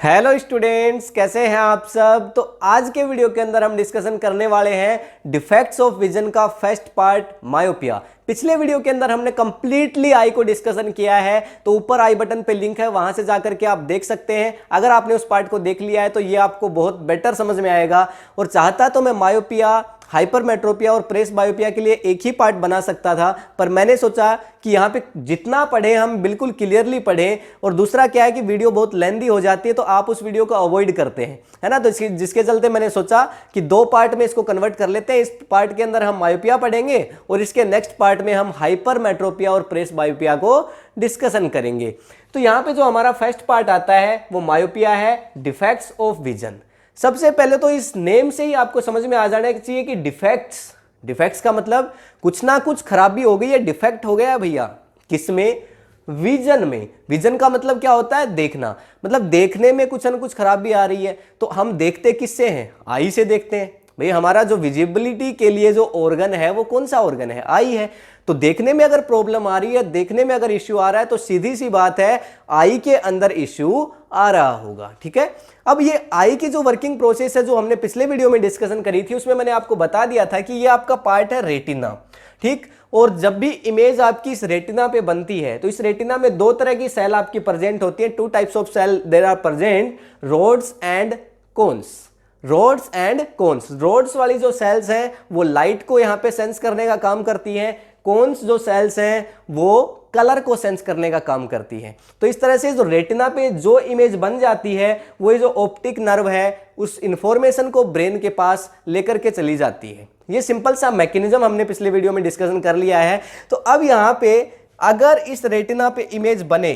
Hello students, कैसे हैं आप सब। तो आज के वीडियो के अंदर हम डिस्कशन करने वाले हैं डिफेक्ट्स ऑफ विजन का फर्स्ट पार्ट मायोपिया। पिछले वीडियो के अंदर हमने कंप्लीटली आई को डिस्कशन किया है, तो ऊपर आई बटन पे लिंक है, वहां से जाकर के आप देख सकते हैं। अगर आपने उस पार्ट को देख लिया है तो ये आपको बहुत बेटर समझ में आएगा। और चाहता तो मैं मायोपिया, हाइपरमेट्रोपिया और प्रेस बायोपिया के लिए एक ही पार्ट बना सकता था, पर मैंने सोचा कि यहाँ पे जितना पढ़े हम बिल्कुल क्लियरली पढ़ें। और दूसरा क्या है कि वीडियो बहुत लेंदी हो जाती है, तो आप उस वीडियो को अवॉइड करते हैं, है ना। तो जिसके चलते मैंने सोचा कि दो पार्ट में इसको कन्वर्ट कर लेते हैं। इस पार्ट के अंदर हम मायोपिया पढ़ेंगे और इसके नेक्स्ट पार्ट में हम हाइपरमेट्रोपिया और प्रेस बायोपिया को डिस्कशन करेंगे। तो यहाँ पे जो हमारा फर्स्ट पार्ट आता है वो मायोपिया है, डिफेक्ट्स ऑफ विजन। सबसे पहले तो इस नेम से ही आपको समझ में आ जाना चाहिए कि डिफेक्ट्स का मतलब कुछ ना कुछ खराबी हो गई है, डिफेक्ट हो गया भैया। किसमें? विजन में। विजन का मतलब क्या होता है? देखना। मतलब देखने में कुछ ना कुछ खराबी आ रही है। तो हम देखते किससे हैं? आई से देखते हैं भाई। हमारा जो विजिबिलिटी के लिए जो ऑर्गन है वो कौन सा ऑर्गन है? आई है। तो देखने में अगर प्रॉब्लम आ रही है, देखने में अगर इश्यू आ रहा है, तो सीधी सी बात है आई के अंदर इश्यू आ रहा होगा। ठीक है। अब ये आई की जो वर्किंग प्रोसेस है, जो हमने पिछले वीडियो में डिस्कशन करी थी, उसमें मैंने आपको बता दिया था कि ये आपका पार्ट है रेटिना। ठीक। और जब भी इमेज आपकी इस रेटिना पे बनती है, तो इस रेटिना में दो तरह की सेल आपकी प्रेजेंट होती है। Two types of cell there are present, rods and cones. Rods and cones. Rods वाली जो सेल्स हैं वो लाइट को यहां पे सेंस करने का काम करती हैं। कोन्स जो सेल्स हैं वो कलर को सेंस करने का काम करती है। तो इस तरह से जो रेटिना पे जो इमेज बन जाती है, वो जो ऑप्टिक नर्व है उस इंफॉर्मेशन को ब्रेन के पास लेकर के चली जाती है। ये सिंपल सा मैकेनिज्म हमने पिछले वीडियो में डिस्कशन कर लिया है। तो अब यहां पे अगर इस रेटिना पे इमेज बने,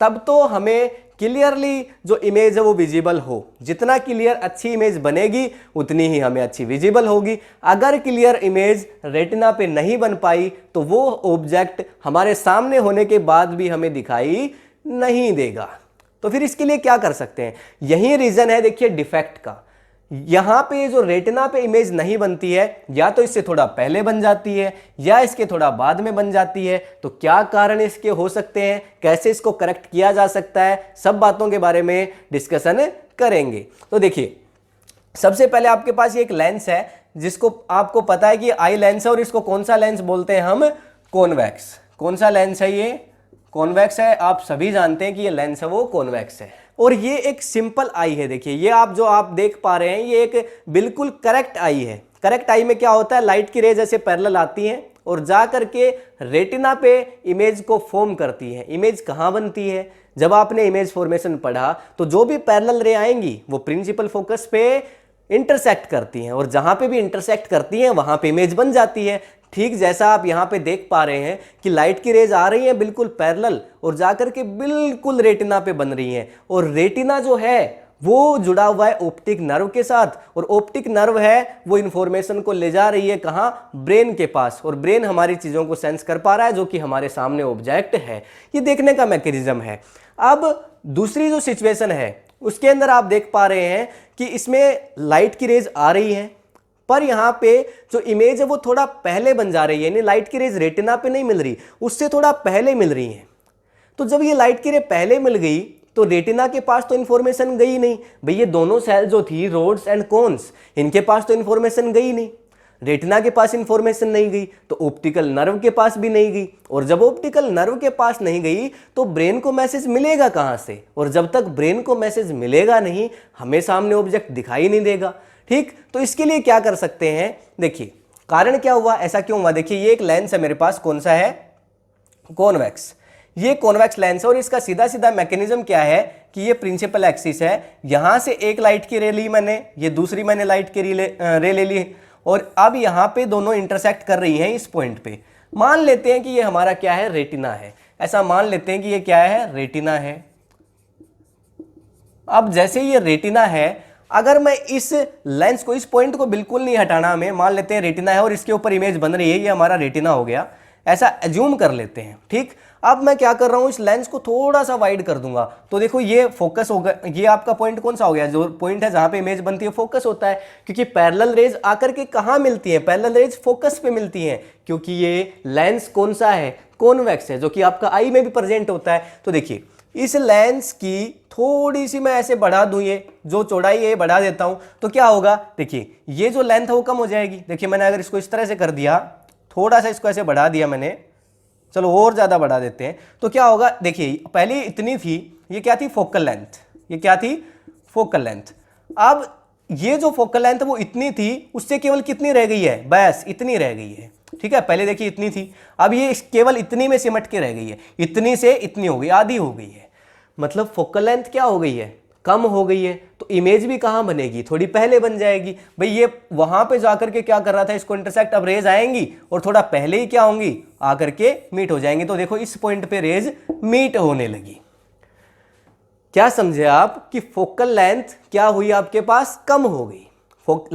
तब तो हमें क्लियरली जो इमेज है वो विजिबल हो। जितना क्लियर अच्छी इमेज बनेगी उतनी ही हमें अच्छी विजिबल होगी। अगर क्लियर इमेज रेटिना पे नहीं बन पाई तो वो ऑब्जेक्ट हमारे सामने होने के बाद भी हमें दिखाई नहीं देगा। तो फिर इसके लिए क्या कर सकते हैं? यही रीजन है देखिए डिफेक्ट का। यहां पे जो रेटिना पे इमेज नहीं बनती है, या तो इससे थोड़ा पहले बन जाती है या इसके थोड़ा बाद में बन जाती है। तो क्या कारण इसके हो सकते हैं, कैसे इसको करेक्ट किया जा सकता है, सब बातों के बारे में डिस्कशन करेंगे। तो देखिए, सबसे पहले आपके पास ये एक लेंस है, जिसको आपको पता है कि आई लेंस है, और इसको कौन सा लेंस बोलते हैं हम? कॉन्वेक्स। कौन सा लेंस है ये? कॉन्वेक्स है। आप सभी जानते हैं कि ये लेंस है वो कॉन्वेक्स है। और ये एक सिंपल आई है। देखिए, ये जो आप देख पा रहे हैं, ये एक बिल्कुल करेक्ट आई है। करेक्ट आई में क्या होता है? लाइट की रेज ऐसे पैरेलल आती हैं और जा करके रेटिना पे इमेज को फॉर्म करती है। इमेज कहाँ बनती है? जब आपने इमेज फॉर्मेशन पढ़ा तो जो भी पैरेलल रे आएंगी वो प्रिंसिपल फोकस पे इंटरसेक्ट करती हैं, और जहां पे भी इंटरसेक्ट करती हैं वहां पे इमेज बन जाती है। ठीक जैसा आप यहां पे देख पा रहे हैं कि लाइट की रेज आ रही हैं बिल्कुल पैरेलल, और जाकर के बिल्कुल रेटिना पे बन रही हैं। और रेटिना जो है वो जुड़ा हुआ है ऑप्टिक नर्व के साथ, और ऑप्टिक नर्व है वो इंफॉर्मेशन को ले जा रही है कहां? ब्रेन के पास। और ब्रेन हमारी चीजों को सेंस कर पा रहा है, जो कि हमारे सामने ऑब्जेक्ट है। ये देखने का मैकेनिज्म है। अब दूसरी जो सिचुएशन है उसके अंदर आप देख पा रहे हैं कि इसमें लाइट की रेज आ रही है, पर यहां पे जो इमेज है वो थोड़ा पहले बन जा रही है। यानी लाइट की रेज रेटिना पे नहीं मिल रही, उससे थोड़ा पहले मिल रही है। तो जब ये लाइट की रे पहले मिल गई तो रेटिना के पास तो इंफॉर्मेशन गई नहीं भाई। ये दोनों सेल जो थी, रोड्स एंड कोन्स, इनके पास तो इंफॉर्मेशन गई नहीं। रेटिना के पास इंफॉर्मेशन नहीं गई तो ऑप्टिकल नर्व के पास भी नहीं गई। और जब ऑप्टिकल नर्व के पास नहीं गई तो ब्रेन को मैसेज मिलेगा कहां से? और जब तक ब्रेन को मैसेज मिलेगा नहीं, हमें सामने ऑब्जेक्ट दिखाई नहीं देगा। ठीक। तो इसके लिए क्या कर सकते हैं? देखिए, कारण क्या हुआ, ऐसा क्यों हुआ? देखिए, ये एक लेंस है मेरे पास। कौन सा है? कॉन्वेक्स। ये कॉन्वेक्स लेंस है, और इसका सीधा सीधा मैकेनिज्म क्या है कि ये प्रिंसिपल एक्सिस है। यहां से एक लाइट की रे ली मैंने, ये दूसरी मैंने लाइट की रे ले ली, और अब यहां पे दोनों इंटरसेक्ट कर रही हैं इस पॉइंट पे। मान लेते हैं कि ये हमारा क्या है? रेटिना है। ऐसा मान लेते हैं कि ये क्या है? रेटिना है। अब जैसे ये रेटिना है, अगर मैं इस लेंस को, इस पॉइंट को बिल्कुल नहीं हटाना, हमें मान लेते हैं रेटिना है और इसके ऊपर इमेज बन रही है, ये हमारा रेटिना हो गया, ऐसा एज्यूम कर लेते हैं। ठीक। अब मैं क्या कर रहा हूं, इस लेंस को थोड़ा सा वाइड कर दूंगा, तो देखो ये फोकस होगा। ये आपका पॉइंट कौन सा हो गया? जो पॉइंट है जहां पे इमेज बनती है फोकस होता है, क्योंकि पैरेलल रेज आकर के कहां मिलती है? पैरेलल रेज फोकस पे मिलती हैं, क्योंकि ये लेंस कौन सा है? कॉन्वेक्स है, जो कि आपका आई में भी प्रेजेंट होता है। तो देखिए, इस लेंस की थोड़ी सी मैं ऐसे बढ़ा दूं, ये जो चौड़ाई है ये बढ़ा देता हूं, तो क्या होगा, देखिए ये जो लेंथ है वो कम हो जाएगी। देखिए मैंने अगर इसको इस तरह से कर दिया, थोड़ा सा इसको ऐसे बढ़ा दिया मैंने, चलो और ज्यादा बढ़ा देते हैं, तो क्या होगा, देखिए पहले इतनी थी, ये क्या थी, फोकल लेंथ, ये क्या थी, फोकल लेंथ। अब ये जो फोकल लेंथ वो इतनी थी, उससे केवल कितनी रह गई है, बस इतनी रह गई है। ठीक है, पहले देखिए इतनी थी, अब ये केवल इतनी में सिमट के रह गई है, इतनी से इतनी हो गई, आधी हो गई है। मतलब फोकल लेंथ क्या हो गई है, कम हो गई है। तो इमेज भी कहां बनेगी, थोड़ी पहले बन जाएगी। भाई ये वहां पे जाकर के क्या कर रहा था, इसको इंटरसेक्ट, अब रेज आएंगी और थोड़ा पहले ही क्या होंगी, आकर के मीट हो जाएंगी। तो देखो इस पॉइंट पे रेज मीट होने लगी। क्या समझे आप कि फोकल लेंथ क्या हुई, आपके पास कम हो गई।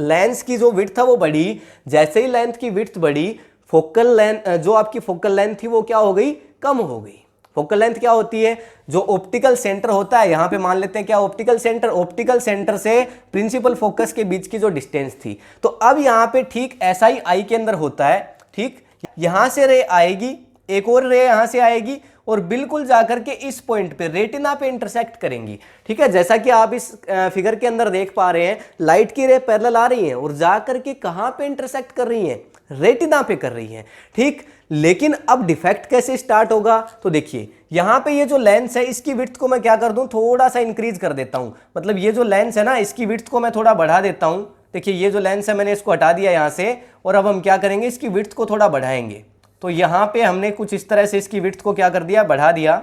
लेंस की जो विड्थ था वो बढ़ी, जैसे ही लेंथ की विड्थ बढ़ी, फोकल लेंथ, जो आपकी फोकल लेंथ थी वो क्या हो गई, कम हो गई। फोकल लेंथ क्या होती है, जो ऑप्टिकल सेंटर होता है, यहां पे मान लेते हैं क्या, ऑप्टिकल सेंटर, ऑप्टिकल सेंटर से प्रिंसिपल फोकस के बीच की जो डिस्टेंस थी। तो अब यहां पे ठीक ऐसा ही आई के अंदर होता है। ठीक, यहां से रे आएगी, एक और रे यहां से आएगी और बिल्कुल जाकर के इस पॉइंट पे रेटिना पे इंटरसेक्ट करेंगी। ठीक है, जैसा कि आप इस फिगर के अंदर देख पा रहे हैं, लाइट की रे पैरेलल आ रही हैं और जाकर के कहां पे इंटरसेक्ट कर रही हैं, रेटिना पे कर रही हैं। ठीक, लेकिन अब डिफेक्ट कैसे स्टार्ट होगा, तो देखिए यहां पे ये जो लेंस है इसकी विड्थ को मैं क्या कर दूं, थोड़ा सा इंक्रीज कर देता हूं। मतलब ये जो लेंस है ना, इसकी विड्थ को मैं थोड़ा बढ़ा देता हूं। देखिए ये जो लेंस है मैंने इसको हटा दिया यहां से, और अब हम क्या करेंगे, इसकी विड्थ को थोड़ा बढ़ाएंगे। तो यहां पे हमने कुछ इस तरह से इसकी विड्थ को क्या कर दिया, बढ़ा दिया।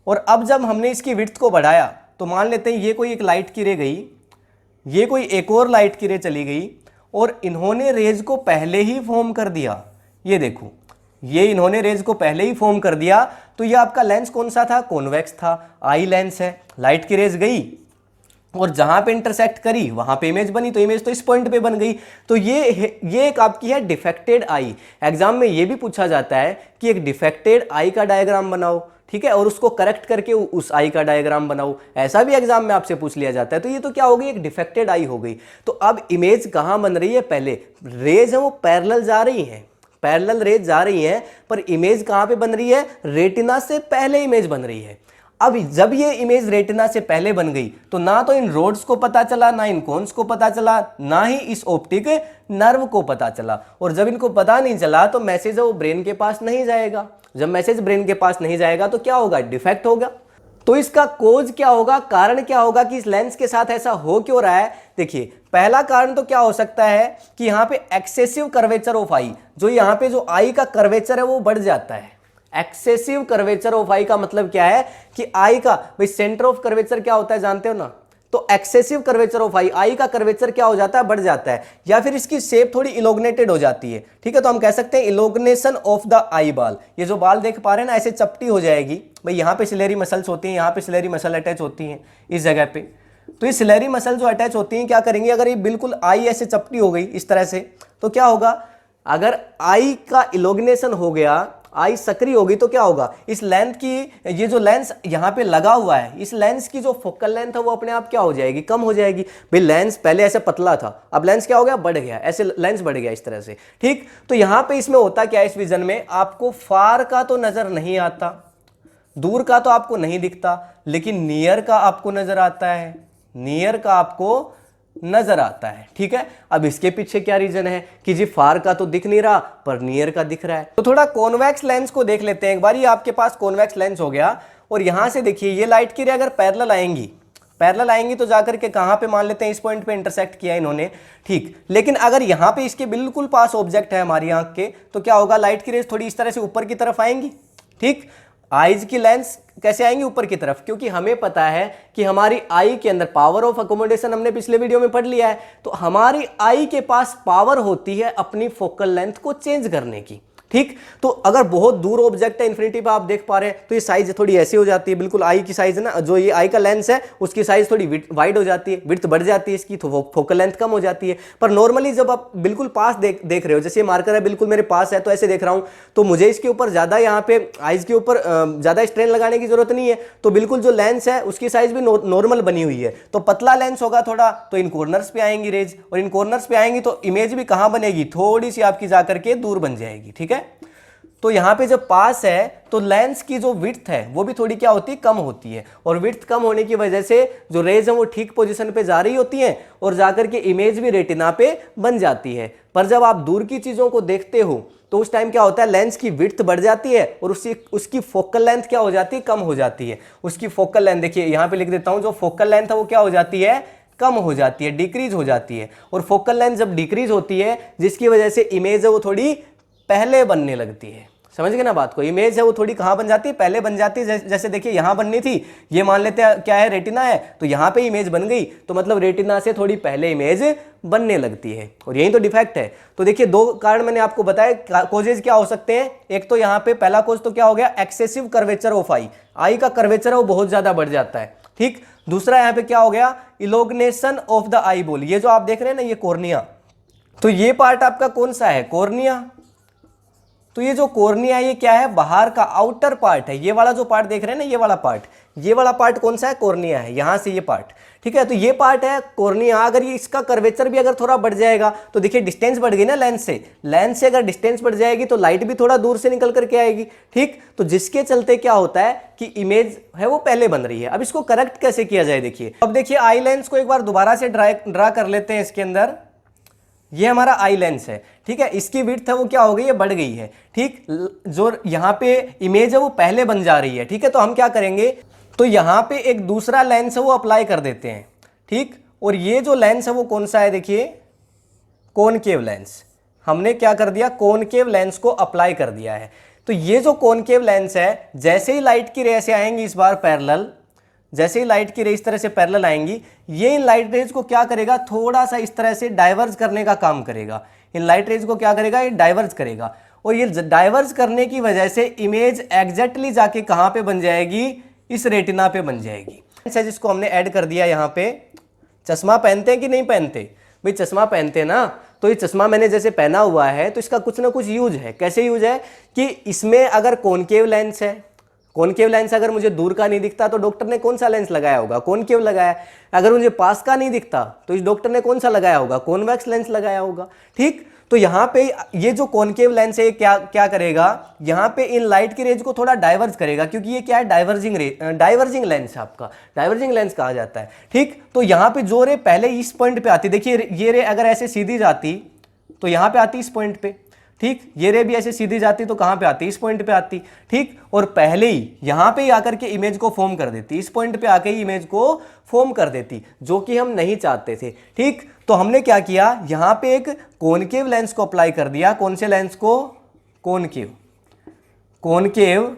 और अब जब हमने इसकी विड्थ को बढ़ाया, तो मान लेते हैं ये कोई एक लाइट की रे गई, ये कोई एक और लाइट की रे चली गई, और इन्होंने रेज को पहले ही फॉर्म कर दिया। ये देखो, ये इन्होंने रेज को पहले ही फॉर्म कर दिया। तो ये आपका लेंस कौन सा था, कॉन्वेक्स था, आई लेंस है। लाइट की रेज गई और जहां पे इंटरसेक्ट करी वहां पे इमेज बनी, तो इमेज तो इस पॉइंट पे बन गई। तो ये एक आपकी है डिफेक्टेड आई। एग्जाम में ये भी पूछा जाता है कि एक डिफेक्टेड आई का डायग्राम बनाओ, ठीक है, और उसको करेक्ट करके उस आई का डायग्राम बनाओ, ऐसा भी एग्जाम में आपसे पूछ लिया जाता है। तो ये तो क्या हो गई, एक डिफेक्टेड आई हो गई। तो अब इमेज कहां बन रही है, पहले रेज है वो पैरेलल जा रही है, पैरेलल रेज जा रही है, पर इमेज कहां पे बन रही है, रेटिना से पहले इमेज बन रही है। अब जब ये इमेज रेटिना से पहले बन गई, तो ना तो इन रोड्स को पता चला, ना इन कोन्स को पता चला, ना ही इस ऑप्टिक नर्व को पता चला। और जब इनको पता नहीं चला तो मैसेज वो ब्रेन के पास नहीं जाएगा। जब मैसेज ब्रेन के पास नहीं जाएगा तो क्या होगा, डिफेक्ट होगा। तो इसका कोज क्या होगा, कारण क्या होगा कि इस लेंस के साथ ऐसा हो क्यों रहा है। देखिए पहला कारण तो क्या हो सकता है कि यहाँ पे एक्सेसिव कर्वेचर ऑफ आई, जो यहाँ पे जो आई का कर्वेचर है वो बढ़ जाता है। एक्सेसिव कर्वेचर ऑफ आई का मतलब क्या है कि आई का, भाई सेंटर ऑफ कर्वेचर क्या होता है जानते हो ना, तो एक्सेसिव कर्वेचर ऑफ आई का कर्वेचर क्या हो जाता है, बढ़ जाता है, या फिर इसकी शेप थोड़ी इलोग्नेटेड हो जाती है। ठीक है, तो हम कह सकते हैं इलोग्नेशन ऑफ द आई बाल। ये जो बाल देख पा रहे हैं ना, ऐसे चपटी हो जाएगी। भाई यहाँ पे सिलेरी मसल्स होती हैं, यहाँ पे सिलेरी मसल अटैच होती हैं इस जगह पे। तो ये सिलेरी मसल जो अटैच होती हैं क्या करेंगे, अगर ये बिल्कुल आई ऐसे चपटी हो गई इस तरह से, तो क्या होगा, अगर आई का इलोग्नेशन हो गया, आई सक्रिय होगी, तो क्या होगा, इस लेंथ की, ये जो लेंस यहाँ पे लगा हुआ है, इस लेंस की जो फोकल लेंथ है वो अपने आप क्या हो जाएगी, कम हो जाएगी। भाई लेंस पहले ऐसे पतला था, अब लेंस क्या हो गया, बढ़ गया, ऐसे लेंस बढ़ गया इस तरह से। ठीक, तो यहाँ पे इसमें होता क्या है, इस विजन में आपको फार का तो नजर नहीं आता, दूर का तो आपको नहीं दिखता, लेकिन नियर का आपको नजर आता है, नियर का आपको नजर आता है। ठीक है, अब इसके पीछे क्या रीजन है कि जी फार का तो दिख नहीं रहा पर नियर का दिख रहा है। तो थोड़ा कॉन्वेक्स लेंस को देख लेते हैं एक बार। ये आपके पास कॉन्वेक्स लेंस हो गया, और यहां से देखिए ये लाइट की रे अगर पैरेलल आएंगी तो जाकर के कहां पे, मान लेते हैं इस पॉइंट पे इंटरसेक्ट किया इन्होंने। ठीक, लेकिन अगर यहां पे इसके बिल्कुल पास ऑब्जेक्ट है हमारी आंख के, तो क्या होगा, लाइट की रेज थोड़ी इस तरह से ऊपर की तरफ आएंगी। ठीक, आईज की लेंस कैसे आएंगी, ऊपर की तरफ, क्योंकि हमें पता है कि हमारी आई के अंदर पावर ऑफ अकोमोडेशन हमने पिछले वीडियो में पढ़ लिया है। तो हमारी आई के पास पावर होती है अपनी फोकल लेंथ को चेंज करने की। ठीक, तो अगर बहुत दूर ऑब्जेक्ट है, इन्फिनिटी पे आप देख पा रहे हैं, तो ये साइज थोड़ी ऐसी हो जाती है, बिल्कुल आई की साइज है ना, जो ये आई का लेंस है उसकी साइज थोड़ी वाइड हो जाती है, विड्थ बढ़ जाती है इसकी, तो फोकल लेंथ कम हो जाती है। पर नॉर्मली जब आप बिल्कुल पास देख रहे हो, जैसे मार्कर है बिल्कुल मेरे पास है, तो ऐसे देख रहा हूं, तो मुझे इसके ऊपर ज्यादा, यहाँ पे आइज के ऊपर ज्यादा स्ट्रेन लगाने की जरूरत नहीं है। तो बिल्कुल जो लेंस है उसकी साइज भी नॉर्मल बनी हुई है। तो पतला लेंस होगा थोड़ा, तो इन कॉर्नर्स पे आएंगी रेज, और इन कॉर्नर्स पे आएंगी तो इमेज भी कहां बनेगी, थोड़ी सी आपकी जाकर के दूर बन जाएगी। ठीक है, तो यहाँ पे जब पास है तो लेंस की जो विड्थ है वो भी थोड़ी क्या होती है, कम होती है, और विड्थ कम होने की वजह से जो रेज है वो ठीक पोजीशन पे जा रही होती हैं और जाकर के इमेज भी रेटिना पे बन जाती है। पर जब आप दूर की चीज़ों को देखते हो तो उस टाइम क्या होता है, लेंस की विड्थ बढ़ जाती है और उसकी फोकल लेंथ क्या हो जाती है, कम हो जाती है। उसकी फोकल लेंथ देखिए यहाँ पे लिख देता हूँ, जो फोकल लेंथ है वो क्या हो जाती है, कम हो जाती है, डिक्रीज हो जाती है। और फोकल लेंथ जब डिक्रीज होती है जिसकी वजह से इमेज है वो थोड़ी पहले बनने लगती है। समझ गए ना बात को, इमेज है वो थोड़ी कहाँ बन जाती है, पहले बन जाती है। जैसे देखिए यहाँ बननी थी, ये मान लेते हैं क्या है, रेटिना है, तो यहाँ पे इमेज बन गई, तो मतलब रेटिना से थोड़ी पहले इमेज बनने लगती है, और यही तो डिफेक्ट है। तो देखिए दो कारण मैंने आपको बताया, कोजेज क्या हो सकते हैं। एक तो यहाँ पे पहला कोज तो क्या हो गया, एक्सेसिव कर्वेचर ऑफ आई का कर्वेचर है वो बहुत ज्यादा बढ़ जाता है, ठीक। दूसरा यहाँ पे क्या हो गया, इलोग्नेशन ऑफ द आई बॉल। ये जो आप देख रहे हैं ना, ये कॉर्निया, तो ये पार्ट आपका कौन सा है, कॉर्निया। तो ये जो कॉर्निया है ये क्या है, बाहर का आउटर पार्ट है। ये वाला जो पार्ट देख रहे हैं ना, ये वाला पार्ट कौन सा है, कॉर्निया है, यहां से ये पार्ट, ठीक है। तो ये पार्ट है कॉर्निया। अगर ये इसका कर्वेचर भी अगर थोड़ा बढ़ जाएगा तो देखिए डिस्टेंस बढ़ गई ना लेंस से अगर डिस्टेंस बढ़ जाएगी तो लाइट भी थोड़ा दूर से निकल करके आएगी, ठीक। तो जिसके चलते क्या होता है कि इमेज है वो पहले बन रही है। अब इसको करेक्ट कैसे किया जाए, देखिए अब देखिए आई लेंस को एक बार दोबारा से ड्रा कर लेते हैं। इसके अंदर ये हमारा आई लेंस है, ठीक है। इसकी विड्थ है वो क्या हो गई है, बढ़ गई है, ठीक। जो यहाँ पे इमेज है वो पहले बन जा रही है, ठीक है। तो हम क्या करेंगे, तो यहाँ पे एक दूसरा लेंस है वो अप्लाई कर देते हैं, ठीक। और ये जो लेंस है वो कौन सा है, देखिए कॉनकेव लेंस। हमने क्या कर दिया, कॉनकेव लेंस को अप्लाई कर दिया है। तो ये जो कॉनकेव लेंस है, जैसे ही लाइट की रे से आएंगी इस बार पैरेलल, जैसे ही लाइट की रे इस तरह से पैरेलल आएंगी, ये इन लाइट रेज को क्या करेगा, थोड़ा सा इस तरह से डाइवर्ज करने का काम करेगा। इन लाइट रेज को क्या करेगा, ये डाइवर्ज करेगा, और ये डाइवर्ज करने की वजह से इमेज एग्जैक्टली जाके कहाँ पे बन जाएगी, इस रेटिना पे बन जाएगी। जिसको हमने ऐड कर दिया यहाँ पे। चश्मा पहनते हैं कि नहीं पहनते, भाई चश्मा पहनते हैं ना। तो ये चश्मा मैंने जैसे पहना हुआ है तो इसका कुछ ना कुछ यूज है। कैसे यूज है कि इसमें अगर कॉनकेव लेंस है, कॉनकेव लेंस अगर मुझे दूर का नहीं दिखता तो डॉक्टर ने कौन सा लेंस लगाया होगा, कॉनकेव लगाया। अगर मुझे पास का नहीं दिखता तो इस डॉक्टर ने कौन सा लगाया होगा, कॉन्वेक्स लेंस लगाया होगा, ठीक। तो यहाँ पे ये जो कॉनकेव लेंस है क्या करेगा, यहाँ पे इन लाइट की रेज को थोड़ा डाइवर्ज करेगा, क्योंकि ये क्या है, डाइवर्जिंग लेंस है आपका, डाइवर्जिंग लेंस कहा जाता है, ठीक। तो यहाँ पे जो रे पहले इस पॉइंट पे आती, देखिए ये रे अगर ऐसे सीधी जाती तो यहाँ पे आती इस पॉइंट पे, ठीक। ये रे भी ऐसे सीधी जाती तो कहां पे आती, इस पॉइंट पे आती, ठीक। और पहले ही यहां पे ही आकर के इमेज को फॉर्म कर देती, इस पॉइंट पे आके ही इमेज को फॉर्म कर देती, जो कि हम नहीं चाहते थे, ठीक। तो हमने क्या किया, यहां पे एक कॉनकेव लेंस को अप्लाई कर दिया। कौन से लेंस को, कॉनकेव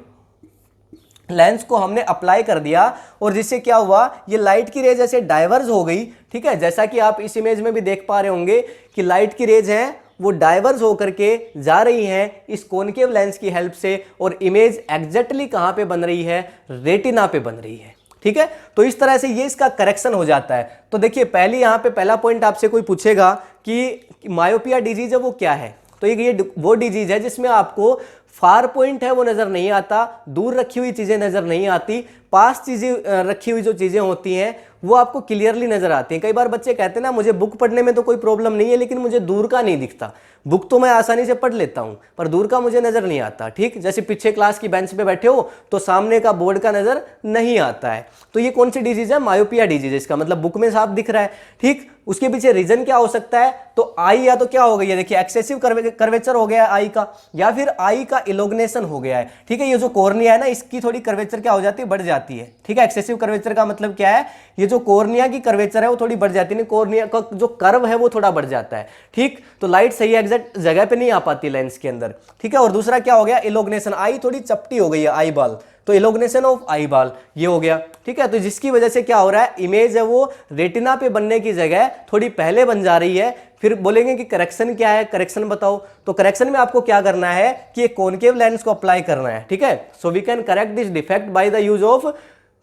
लेंस को हमने अप्लाई कर दिया, और जिससे क्या हुआ, ये लाइट की रेज ऐसे डाइवर्ज हो गई, ठीक है। जैसा कि आप इस इमेज में भी देख पा रहे होंगे कि लाइट की रेज है वो डाइवर्ज होकर के जा रही हैं इस कॉनकेव लेंस की हेल्प से, और इमेज एग्जैक्टली कहां पे बन रही है, रेटिना पे बन रही है, ठीक है। तो इस तरह से ये इसका करेक्शन हो जाता है। तो देखिए पहले यहां पे पहला पॉइंट आपसे कोई पूछेगा कि मायोपिया डिजीज है वो क्या है, तो ये वो डिजीज है जिसमें आपको फार पॉइंट है वो नजर नहीं आता, दूर रखी हुई चीजें नजर नहीं आती, पास चीजें रखी हुई जो चीजें होती हैं वो आपको क्लियरली नजर आती हैं। कई बार बच्चे कहते हैं ना, मुझे बुक पढ़ने में तो कोई प्रॉब्लम नहीं है लेकिन मुझे दूर का नहीं दिखता, बुक तो मैं आसानी से पढ़ लेता हूं पर दूर का मुझे नजर नहीं आता, ठीक। जैसे पीछे क्लास की बेंच पे बैठे हो तो सामने का बोर्ड का नजर नहीं आता है, तो ये कौन सी डिजीज है, मायोपिया डिजीज। इसका मतलब बुक में साफ दिख रहा है, ठीक। उसके पीछे रीजन क्या हो सकता है, तो आई या तो क्या हो गई है, देखिए एक्सेसिव कर्वेचर हो गया है आई का, या फिर आई का इलोग्नेशन हो गया है, ठीक है। ये जो कॉर्निया है ना, इसकी थोड़ी कर्वेचर क्या हो जाती है, बढ़ जाती है, ठीक है। एक्सेसिव कर्वेचर का मतलब क्या है, ये जो कॉर्निया की कर्वेचर है वो थोड़ी बढ़ जाती है, कॉर्निया का जो कर्व है वो थोड़ा बढ़ जाता है, ठीक। तो लाइट सही एग्जैक्ट जगह पे नहीं आ पाती लेंस के अंदर, ठीक है। और दूसरा क्या हो गया, इलोग्नेशन, आई थोड़ी चपटी हो गई है आई बॉल, तो इलोग्नेशन ऑफ आई बॉल ये हो गया, ठीक है। तो जिसकी वजह से क्या हो रहा है, इमेज है वो रेटिना पे बनने की जगह थोड़ी पहले बन जा रही है। फिर बोलेंगे कि करेक्शन क्या है, करेक्शन बताओ। तो करेक्शन में आपको क्या करना है कि एक कॉनकेव लेंस को अप्लाई करना है, ठीक है। So we can correct this defect by the use of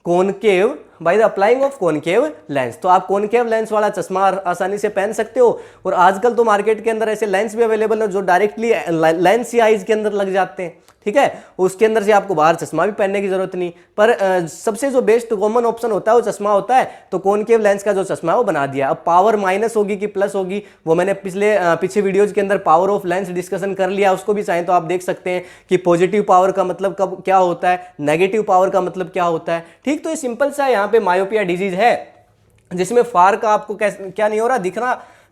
concave by the applying of concave lens. तो आप कॉनकेव लेंस वाला चश्मा आसानी से पहन सकते हो। और आजकल तो मार्केट के अंदर ऐसे लेंस भी अवेलेबल है जो डायरेक्टली लेंस या आईज के अंदर लग जाते हैं, ठीक है, उसके अंदर से आपको बाहर चश्मा भी पहनने की जरूरत नहीं। पर सबसे जो बेस्ट कॉमन ऑप्शन होता है वो चश्मा होता है, तो कॉनकेव लेंस का जो चश्मा है वो बना दिया। अब पावर माइनस होगी कि प्लस होगी वो मैंने पीछे वीडियोज के अंदर पावर ऑफ लेंस डिस्कशन कर लिया, उसको भी चाहें तो आप देख सकते हैं कि पॉजिटिव पावर का मतलब कब क्या होता है, नेगेटिव पावर का मतलब क्या होता है। ठीक, तो ये सिंपल सा यहाँ पे मायोपिया डिजीज है जिसमें फार का आपको क्या नहीं हो रहा,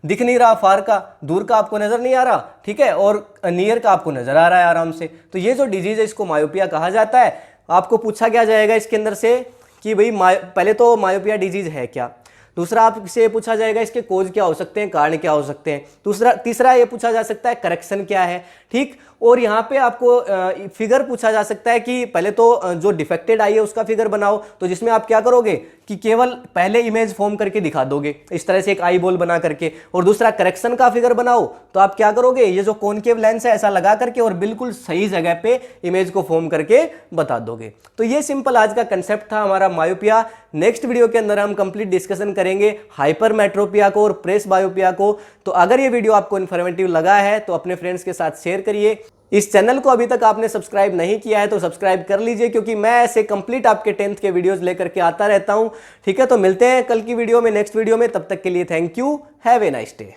दिख नहीं रहा, फार का दूर का आपको नजर नहीं आ रहा, ठीक है, और नियर का आपको नजर आ रहा है आराम से। तो ये जो डिजीज है इसको मायोपिया कहा जाता है। आपको पूछा क्या जाएगा इसके अंदर से कि भाई पहले तो मायोपिया डिजीज है क्या, दूसरा आपसे पूछा जाएगा इसके कोज क्या हो सकते हैं, कारण क्या हो सकते हैं, तीसरा ये पूछा जा सकता है करेक्शन क्या है, ठीक। और यहाँ पे आपको फिगर पूछा जा सकता है कि पहले तो जो डिफेक्टेड आई है उसका फिगर बनाओ, तो जिसमें आप क्या करोगे कि केवल पहले इमेज फॉर्म करके दिखा दोगे इस तरह से एक आई बॉल बना करके। और दूसरा करेक्शन का फिगर बनाओ तो आप क्या करोगे, ये जो कॉनकेव लेंस है ऐसा लगा करके और बिल्कुल सही जगह पे इमेज को फॉर्म करके बता दोगे। तो ये सिंपल आज का कंसेप्ट था हमारा मायोपिया। नेक्स्ट वीडियो के अंदर हम कंप्लीट डिस्कशन करेंगे हाइपरमेट्रोपिया को और प्रेस बायोपिया को। तो अगर ये वीडियो आपको इन्फॉर्मेटिव लगा है तो अपने फ्रेंड्स के साथ शेयर करिए। इस चैनल को अभी तक आपने सब्सक्राइब नहीं किया है तो सब्सक्राइब कर लीजिए, क्योंकि मैं ऐसे कंप्लीट आपके 10th के वीडियोस लेकर के आता रहता हूं, ठीक है। तो मिलते हैं कल की वीडियो में, नेक्स्ट वीडियो में, तब तक के लिए thank you, have a nice day.